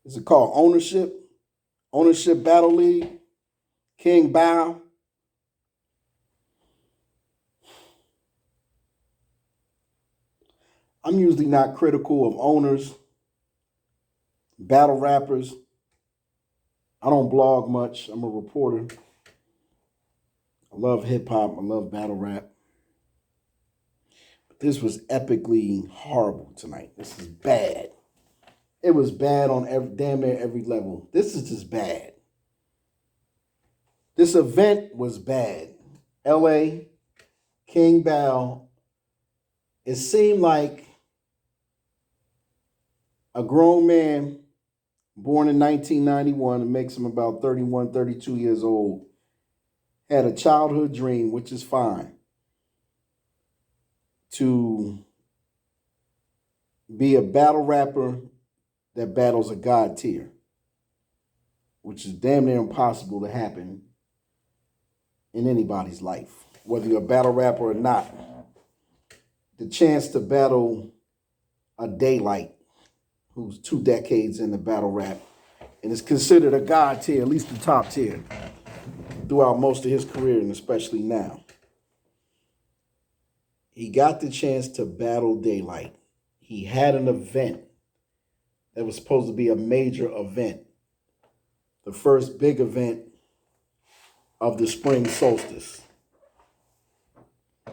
Is it called Ownership? Ownership Battle League? King Bow? I'm usually not critical of owners, battle rappers. I don't blog much. I'm a reporter. I love hip hop. I love battle rap. But this was epically horrible tonight. This is bad. It was bad on damn near every level. This is just bad. This event was bad. LA, King Bow. It seemed like a grown man born in 1991, it makes him about 31, 32 years old, had a childhood dream, which is fine, to be a battle rapper that battles a god tier, which is damn near impossible to happen in anybody's life, whether you're a battle rapper or not. The chance to battle a Daylight, who's 2 decades in the battle rap, and is considered a god tier, at least the top tier, throughout most of his career, and especially now. He got the chance to battle Daylight. He had an event that was supposed to be a major event, the first big event of the spring solstice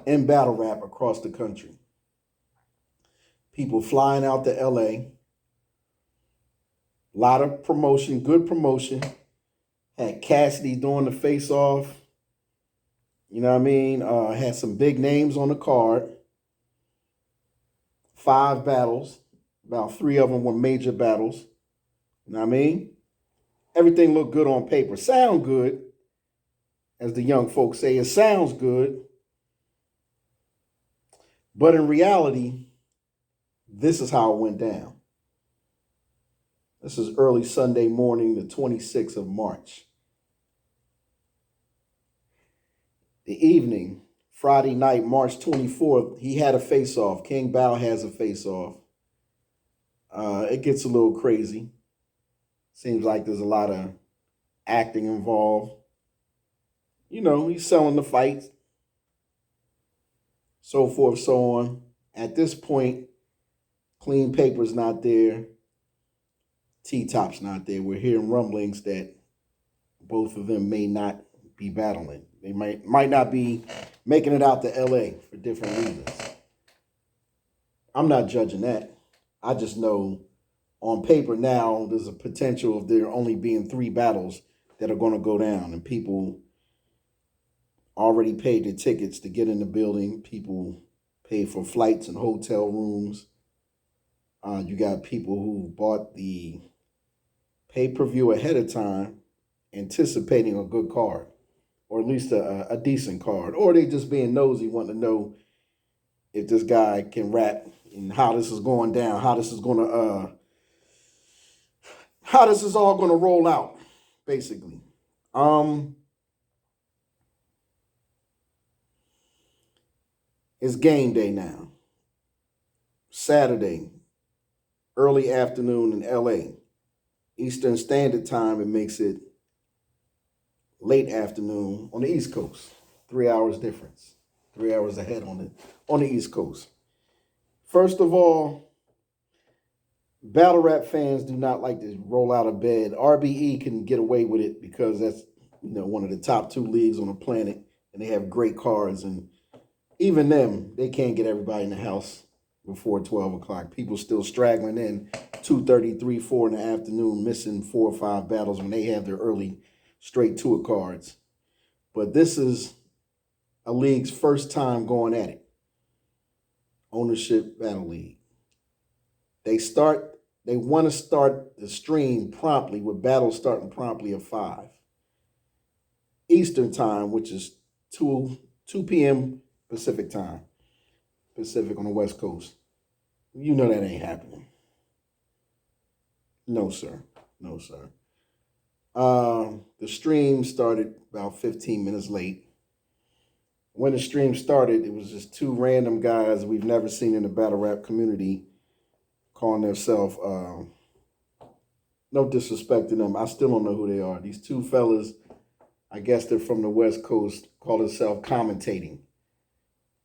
in battle rap across the country. People flying out to LA, a lot of promotion, good promotion. Had Cassidy doing the face-off. You know what I mean? Had some big names on the card. 5 battles. About 3 of them were major battles. You know what I mean? Everything looked good on paper. Sound good, as the young folks say. It sounds good. But in reality, this is how it went down. This is early Sunday morning, the 26th of March. The evening, Friday night, March 24th, he had a face-off. King Bow has a face-off. It gets a little crazy. Seems like there's a lot of acting involved. You know, he's selling the fights, so forth, so on. At this point, Clean Paper's not there. T-Top's not there. We're hearing rumblings that both of them may not be battling. They might not be making it out to LA for different reasons. I'm not judging that. I just know on paper now there's a potential of there only being 3 battles that are going to go down, and people already paid their tickets to get in the building. People paid for flights and hotel rooms. You got people who bought the pay-per-view ahead of time, anticipating a good card, or at least a decent card, or they just being nosy, wanting to know if this guy can rap and how this is going down, how this is all gonna roll out, basically. It's game day now. Saturday, early afternoon in LA. Eastern Standard Time, it makes it late afternoon on the East Coast. 3 hours difference. 3 hours ahead on the East Coast. First of all, battle rap fans do not like to roll out of bed. RBE can get away with it because that's one of the top 2 leagues on the planet, and they have great cards. And even them, they can't get everybody in the house before 12 o'clock. People still straggling in 2:30, 3, 4 in the afternoon, missing 4 or 5 battles when they have their early straight tour cards. But this is a league's first time going at it. Ownership Battle League. They want to start the stream promptly, with battles starting promptly at 5 Eastern Time, which is 2 p.m. Pacific Time. Pacific on the West Coast. You know that ain't happening. No, sir. No, sir. The stream started about 15 minutes late. When the stream started, it was just 2 random guys we've never seen in the battle rap community calling themselves No disrespect to them. I still don't know who they are. These two fellas, I guess they're from the West Coast, call themselves commentating.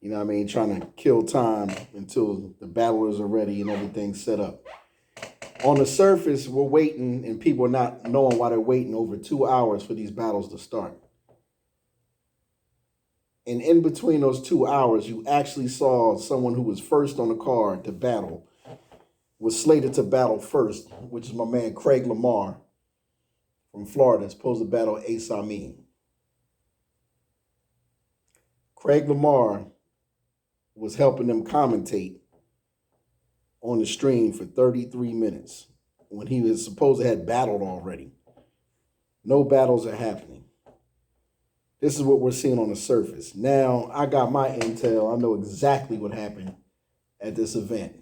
You know what I mean? Trying to kill time until the battlers are ready and everything's set up. On the surface, we're waiting, and people are not knowing why they're waiting over 2 hours for these battles to start. And in between those 2 hours, you actually saw someone who was first on the card to battle, was slated to battle first, which is my man Craig Lamar from Florida, supposed to battle Ace Amin. Craig Lamar was helping them commentate on the stream for 33 minutes when he was supposed to have battled already. No battles are happening. This is what we're seeing on the surface. Now, I got my intel. I know exactly what happened at this event.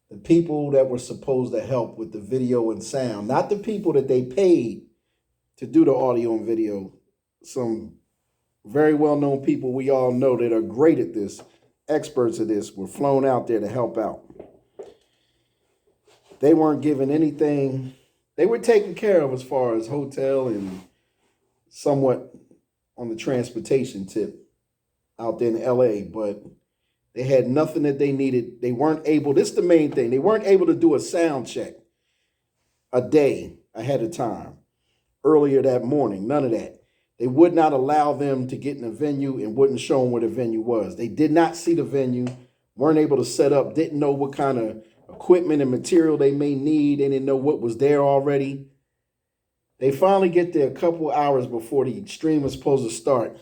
The people that were supposed to help with the video and sound, not the people that they paid to do the audio and video, some very well-known people we all know that are great at this, experts at this, were flown out there to help out. They weren't given anything. They were taken care of as far as hotel and somewhat on the transportation tip out there in LA, but they had nothing that they needed. They weren't able, this is the main thing, they weren't able to do a sound check a day ahead of time, earlier that morning, none of that. They would not allow them to get in a venue and wouldn't show them where the venue was. They did not see the venue, weren't able to set up, didn't know what kind of equipment and material they may need. They didn't know what was there already. They finally get there a couple hours before the stream was supposed to start.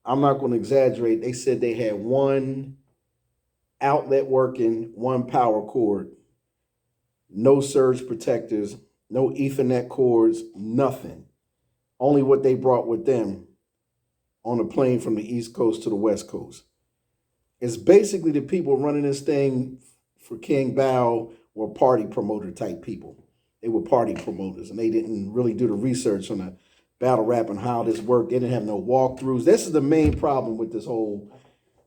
I'm not going to exaggerate. They said they had one outlet working, one power cord, no surge protectors, no Ethernet cords, nothing. Only what they brought with them on a plane from the East Coast to the West Coast. It's basically the people running this thing for King Bao were party promoter type people. They were party promoters, and they didn't really do the research on the battle rap and how this worked. They didn't have no walkthroughs. This is the main problem with this whole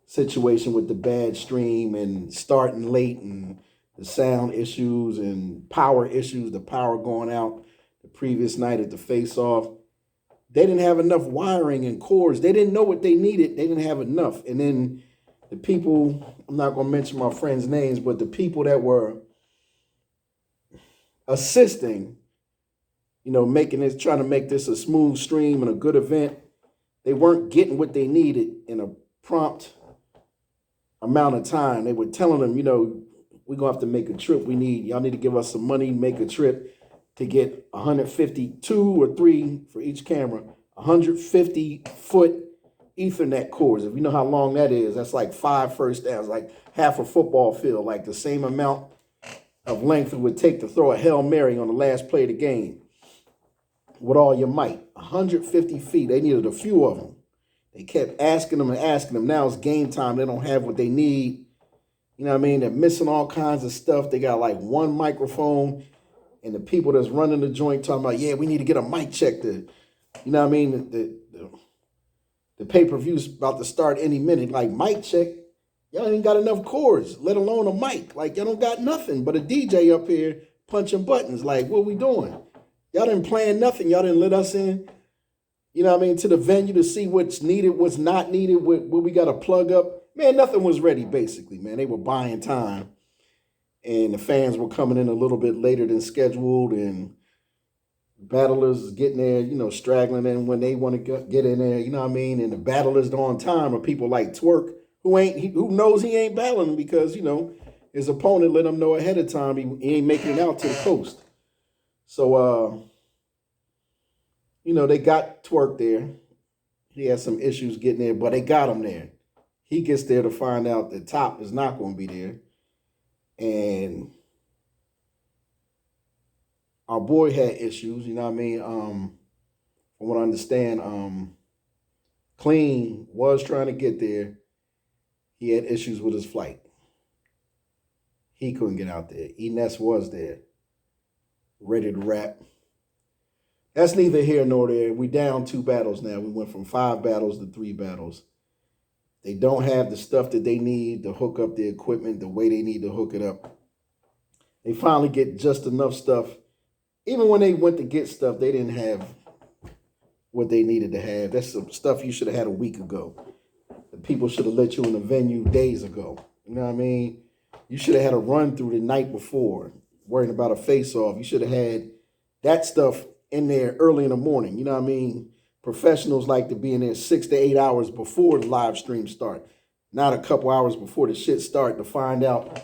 situation with the bad stream and starting late and the sound issues and power issues, the power going out the previous night at the face-off. They didn't have enough wiring and cords. They didn't know what they needed. They didn't have enough. And then the people, I'm not going to mention my friends' names, but the people that were assisting, you know, trying to make this a smooth stream and a good event, they weren't getting what they needed in a prompt amount of time. They were telling them, you know, we're going to have to make a trip. Y'all need to give us some money, make a trip to get 152 or 3 for each camera, 150-foot Ethernet cords. If you know how long that is, that's like 5 first downs, like half a football field, like the same amount of length it would take to throw a Hail Mary on the last play of the game with all your might. 150 feet. They needed a few of them. They kept asking them and asking them. Now it's game time. They don't have what they need. You know what I mean? They're missing all kinds of stuff. They got like one microphone, and the people that's running the joint talking about, yeah, we need to get a mic check to, you know what I mean? The pay-per-view's about to start any minute. Like, mic check? Y'all ain't got enough cords, let alone a mic. Like, y'all don't got nothing but a DJ up here punching buttons. Like, what we doing? Y'all didn't plan nothing. Y'all didn't let us in, you know what I mean, to the venue to see what's needed, what's not needed, what we got to plug up. Man, nothing was ready, basically, man. They were buying time. And the fans were coming in a little bit later than scheduled, and battlers getting there, you know, straggling in when they want to get in there, you know what I mean? And the battlers on time are people like Twerk, who knows he ain't battling because, you know, his opponent let him know ahead of time he ain't making it out to the coast. So, you know, they got Twerk there. He had some issues getting there, but they got him there. He gets there to find out that Top is not going to be there. And our boy had issues, you know what I mean? From what I understand, Clean was trying to get there. He had issues with his flight. He couldn't get out there. Ines was there, ready to rap. That's neither here nor there. We down 2 battles now. We went from 5 battles to 3 battles. They don't have the stuff that they need to hook up the equipment the way they need to hook it up. They finally get just enough stuff. Even when they went to get stuff, they didn't have what they needed to have. That's some stuff you should have had a week ago. The people should have let you in the venue days ago. You know what I mean? You should have had a run through the night before, worrying about a face-off. You should have had that stuff in there early in the morning. You know what I mean? Professionals like to be in there 6 to 8 hours before the live stream start, not a couple hours before the shit start to find out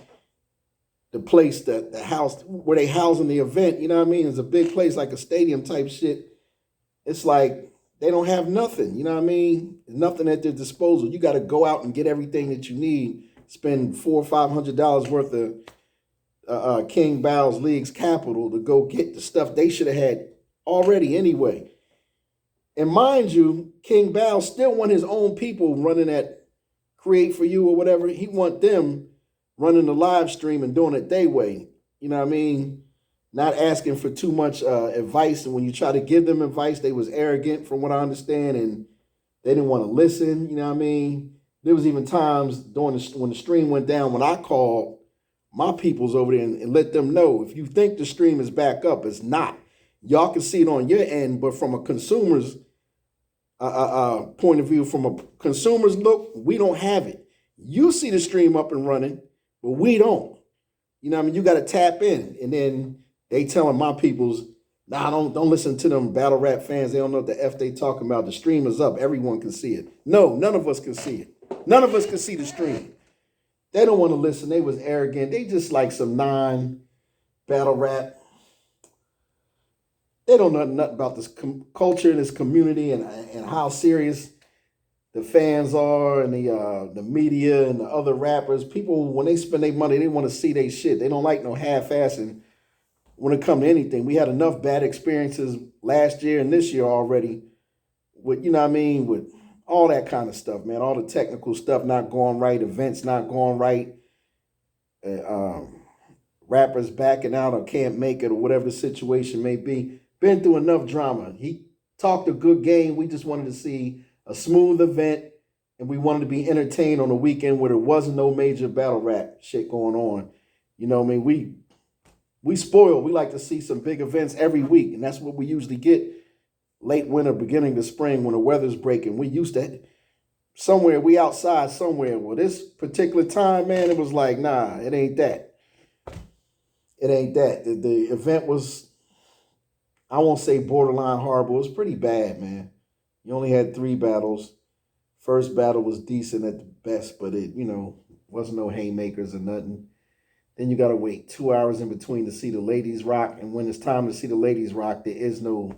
the place, the house where they housing the event. You know what I mean? It's a big place, like a stadium type shit. It's like they don't have nothing. You know what I mean? Nothing at their disposal. You got to go out and get everything that you need. Spend $400 or $500 worth of King Bow's League's capital to go get the stuff they should have had already anyway. And mind you, King Bow still want his own people running at Create For You or whatever. He want them running the live stream and doing it their way. You know what I mean? Not asking for too much advice. And when you try to give them advice, they was arrogant from what I understand. And they didn't want to listen. You know what I mean? There was even times during when the stream went down, when I called my peoples over there and let them know, if you think the stream is back up, it's not. Y'all can see it on your end, but from a consumer's point of view, from a consumer's look, we don't have it. You see the stream up and running, but we don't. You know what I mean? You got to tap in. And then they telling my peoples, nah, don't listen to them battle rap fans. They don't know what the F they talking about. The stream is up. Everyone can see it. No, none of us can see it. None of us can see the stream. They don't want to listen. They was arrogant. They just like some non-battle rap. They don't know nothing about this culture and this community and how serious the fans are and the media and the other rappers. People, when they spend their money, they want to see their shit. They don't like no half-assing when it comes to anything. We had enough bad experiences last year and this year already with, you know what I mean, with all that kind of stuff, man. All the technical stuff not going right, events not going right, rappers backing out or can't make it or whatever the situation may be. Been through enough drama. He talked a good game. We just wanted to see a smooth event, and we wanted to be entertained on a weekend where there wasn't no major battle rap shit going on. You know what I mean? We spoiled. We like to see some big events every week, and that's what we usually get late winter, beginning of spring when the weather's breaking. We used to somewhere, we outside somewhere. Well, this particular time, man, it was like, nah, it ain't that. It ain't that. The event was, I won't say borderline horrible. It was pretty bad, man. You only had 3 battles. First battle was decent at the best, but it, you know, wasn't no haymakers or nothing. Then you got to wait 2 hours in between to see the ladies rock. And when it's time to see the ladies rock, there is no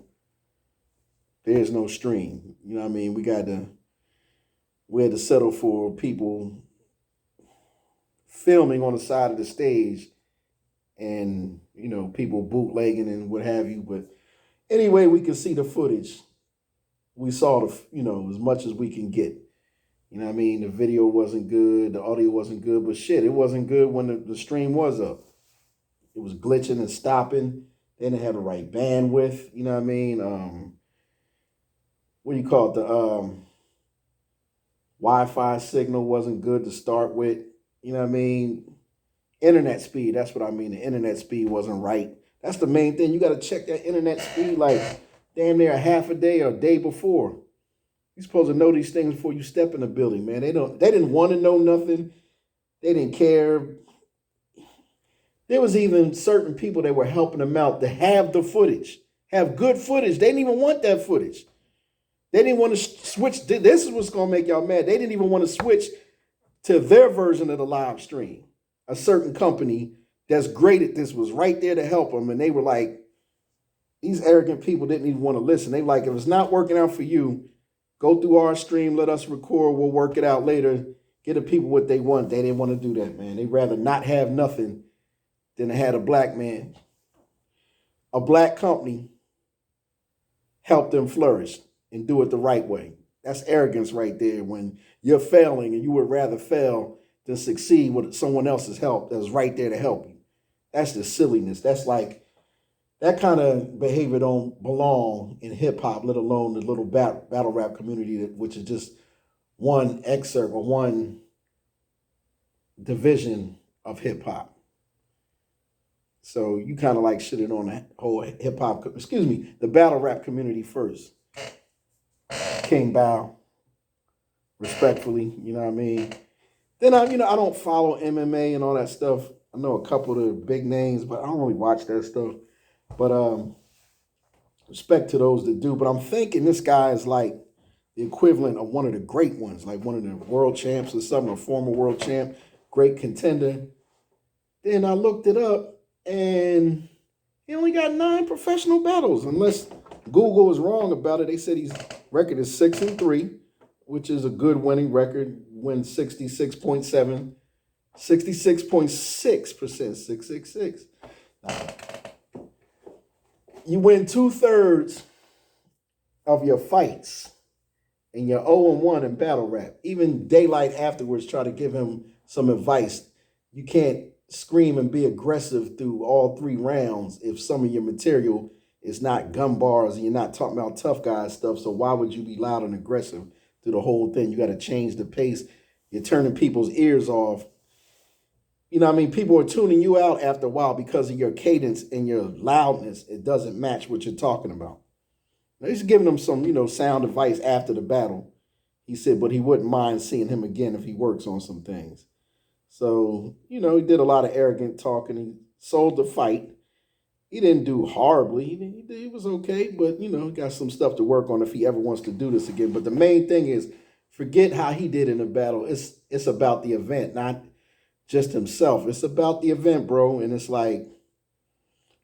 stream. You know what I mean? We had to settle for people filming on the side of the stage and, you know, people bootlegging and what have you. But anyway, we could see the footage. We saw the, you know, as much as we can get. You know what I mean? The video wasn't good. The audio wasn't good. But shit, it wasn't good when the stream was up. It was glitching and stopping. They didn't have the right bandwidth. You know what I mean? What do you call it? The Wi-Fi signal wasn't good to start with. You know what I mean? Internet speed, that's what I mean. The internet speed wasn't right. That's the main thing. You got to check that internet speed like damn near a half a day or a day before. You're supposed to know these things before you step in the building, man. They didn't want to know nothing. They didn't care. There was even certain people that were helping them out to have the footage, have good footage. They didn't even want that footage. They didn't want to switch. This is what's going to make y'all mad. They didn't even want to switch to their version of the live stream. A certain company that's great at this was right there to help them. And they were like, these arrogant people didn't even want to listen. They were like, if it's not working out for you, go through our stream, let us record, we'll work it out later, get the people what they want. They didn't want to do that, man. They'd rather not have nothing than to have a black man, a black company help them flourish and do it the right way. That's arrogance right there when you're failing and you would rather fail than succeed with someone else's help that's right there to help you. That's the silliness. That's like, that kind of behavior don't belong in hip-hop, let alone the little battle rap community, which is just one excerpt or one division of hip-hop. So you kind of like shitted on the whole hip hop, the battle rap community first. King Bao, respectfully, you know what I mean? Then I don't follow MMA and all that stuff. I know a couple of the big names, but I don't really watch that stuff. But respect to those that do. But I'm thinking this guy is like the equivalent of one of the great ones, like one of the world champs or something, a former world champ, great contender. Then I looked it up, and he only got 9 professional battles, unless Google is wrong about it. They said his record is 6-3, which is a good winning record. Wins 66.7, 66.6%, 666. You win 2/3 of your fights, and you're 0-1 in battle rap. Even Daylight afterwards tried to give him some advice. You can't scream and be aggressive through all 3 rounds if some of your material is not gun bars and you're not talking about tough guy stuff. So why would you be loud and aggressive through the whole thing? You got to change the pace. You're turning people's ears off. You know what I mean? People are tuning you out after a while because of your cadence and your loudness. It doesn't match what you're talking about. Now, he's giving him some, sound advice after the battle. He said, but he wouldn't mind seeing him again if he works on some things. So, he did a lot of arrogant talking. He sold the fight. He didn't do horribly. He was okay, but, got some stuff to work on if he ever wants to do this again. But the main thing is, forget how he did in the battle. It's about the event, not just himself. It's about the event, bro. And it's like,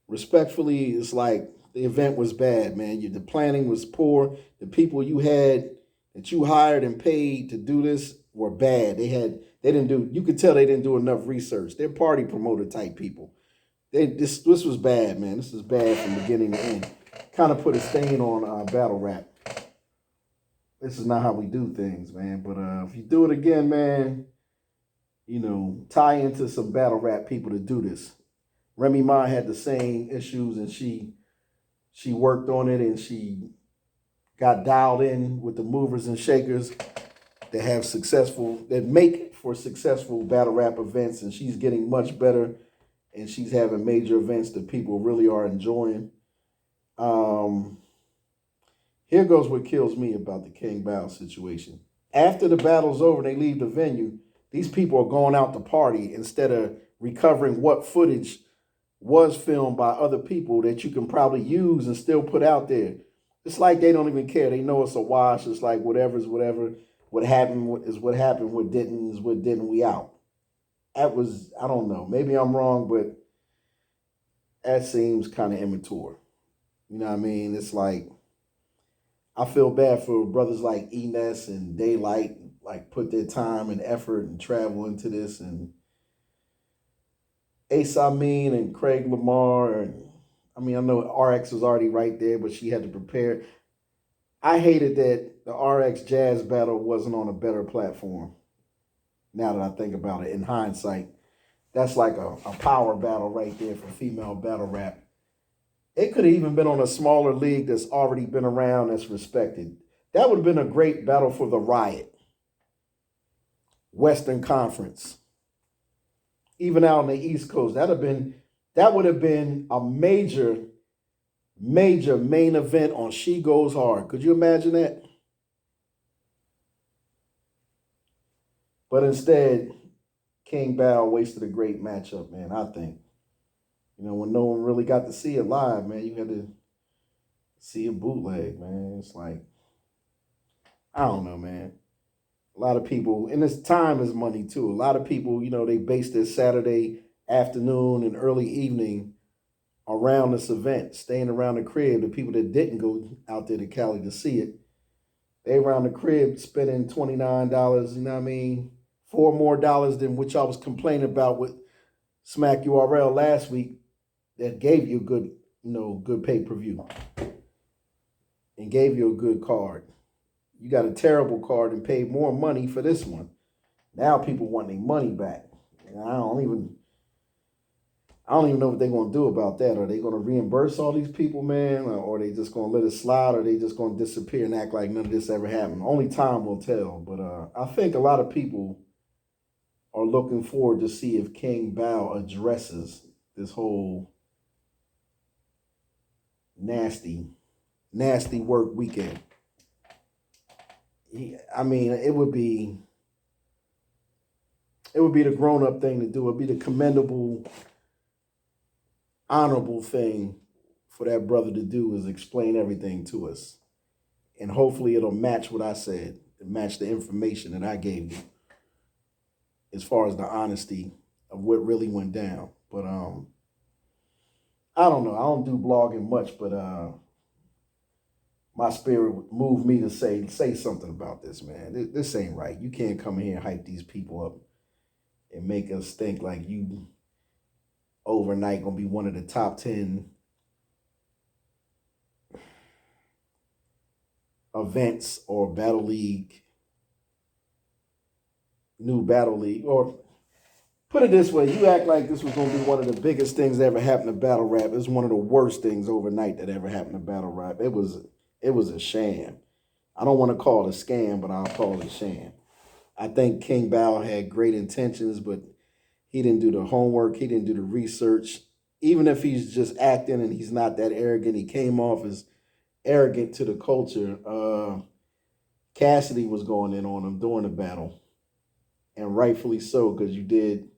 respectfully, it's like the event was bad, man. The planning was poor. The people you had that you hired and paid to do this were bad. You could tell they didn't do enough research. They're party promoter type people. This was bad, man. This is bad from beginning to end. Kind of put a stain on battle rap. This is not how we do things, man. But if you do it again, man, tie into some battle rap people to do this. Remy Ma had the same issues, and she worked on it, and she got dialed in with the movers and shakers that make for successful battle rap events, and she's getting much better, and she's having major events that people really are enjoying. Here goes what kills me about the King Bao situation. After the battle's over and they leave the venue, these people are going out to party instead of recovering what footage was filmed by other people that you can probably use and still put out there. It's like they don't even care. They know it's a wash. It's like whatever's whatever. What happened is what happened. What didn't is what didn't. We out. That was, I don't know. Maybe I'm wrong, but that seems kind of immature. You know what I mean? It's like, I feel bad for brothers like Enes and Daylight, like put their time and effort and travel into this, and Ace Amin and Craig Lamar. And I know RX was already right there, but she had to prepare. I hated that the RX Jazz battle wasn't on a better platform. Now that I think about it, in hindsight, that's like a power battle right there for female battle rap. It could have even been on a smaller league that's already been around, that's respected. That would have been a great battle for the Riot. Western Conference. Even out on the East Coast. That would have been a major main event on She Goes Hard. Could you imagine that? But instead, King Bao wasted a great matchup, man, I think. When no one really got to see it live, man, you had to see a bootleg, man. It's like, I don't know, man. A lot of people, and this time is money too. A lot of people, they base their Saturday afternoon and early evening around this event, staying around the crib. The people that didn't go out there to Cali to see it, they around the crib spending $29, you know what I mean? $4 more than what y'all was complaining about with Smack URL last week. That gave you a good, good pay-per-view and gave you a good card. You got a terrible card and paid more money for this one. Now people want their money back. And I don't even know what they're going to do about that. Are they going to reimburse all these people, man? Or are they just going to let it slide? Or are they just going to disappear and act like none of this ever happened? Only time will tell. But I think a lot of people are looking forward to see if King Bao addresses this whole nasty work weekend. I mean, it would be the grown-up thing to do. It'd be the commendable, honorable thing for that brother to do is explain everything to us. And hopefully it'll match what I said, match the information that I gave you as far as the honesty of what really went down. But I don't know. I don't do blogging much, but my spirit moved me to say something about this, man. This ain't right. You can't come in here and hype these people up and make us think like you overnight gonna be one of the top 10 events or Battle League, new Battle League, or put it this way, you act like this was gonna be one of the biggest things that ever happened to battle rap. It's one of the worst things overnight that ever happened to battle rap. It was a sham. I don't want to call it a scam, but I'll call it a sham. I think King Bao had great intentions, but he didn't do the homework. He didn't do the research. Even if he's just acting and he's not that arrogant, he came off as arrogant to the culture. Cassidy was going in on him during the battle, and rightfully so, because you did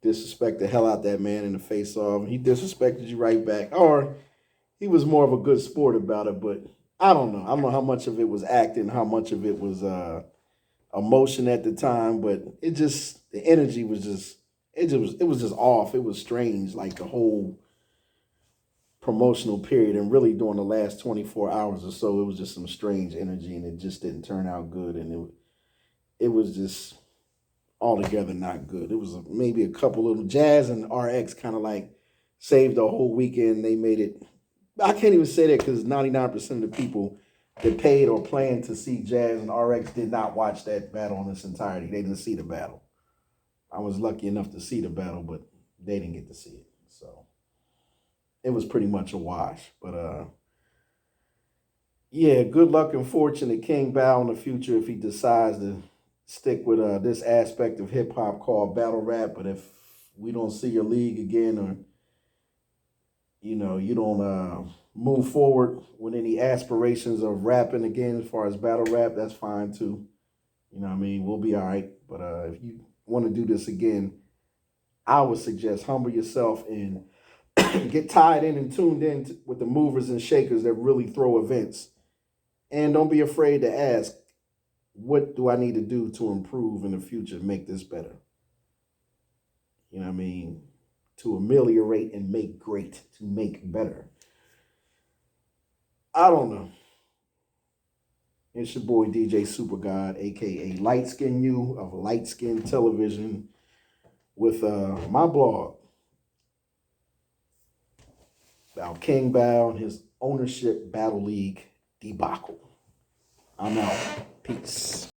disrespect the hell out that man in the face-off. He disrespected you right back, or he was more of a good sport about it. But I don't know. I don't know how much of it was acting, how much of it was emotion at the time. But it just, the energy was just, it was just off. It was strange, like the whole promotional period, and really during the last 24 hours or so, it was just some strange energy, and it just didn't turn out good. And it was just altogether not good. It was maybe a couple little Jazz and RX kind of like saved the whole weekend. They made it. I can't even say that because 99% of the people that paid or planned to see Jazz and RX did not watch that battle in its entirety. They didn't see the battle. I was lucky enough to see the battle, but they didn't get to see it. So it was pretty much a wash. But yeah, good luck and fortune to King Bao in the future if he decides to stick with this aspect of hip hop called battle rap. But if we don't see your league again, or you don't move forward with any aspirations of rapping again as far as battle rap, that's fine too. You know what I mean? We'll be all right. But if you want to do this again, I would suggest humble yourself and get tied in and tuned in with the movers and shakers that really throw events. And don't be afraid to ask, what do I need to do to improve in the future, make this better? You know what I mean? To ameliorate and make great, to make better. I don't know. It's your boy DJ SUPERGOD, aka LIGHTSKIN YU of LIGHTSKIN Television, with my blog about King Bao and his Ownuership Battle League debacle. I'm out. Peace.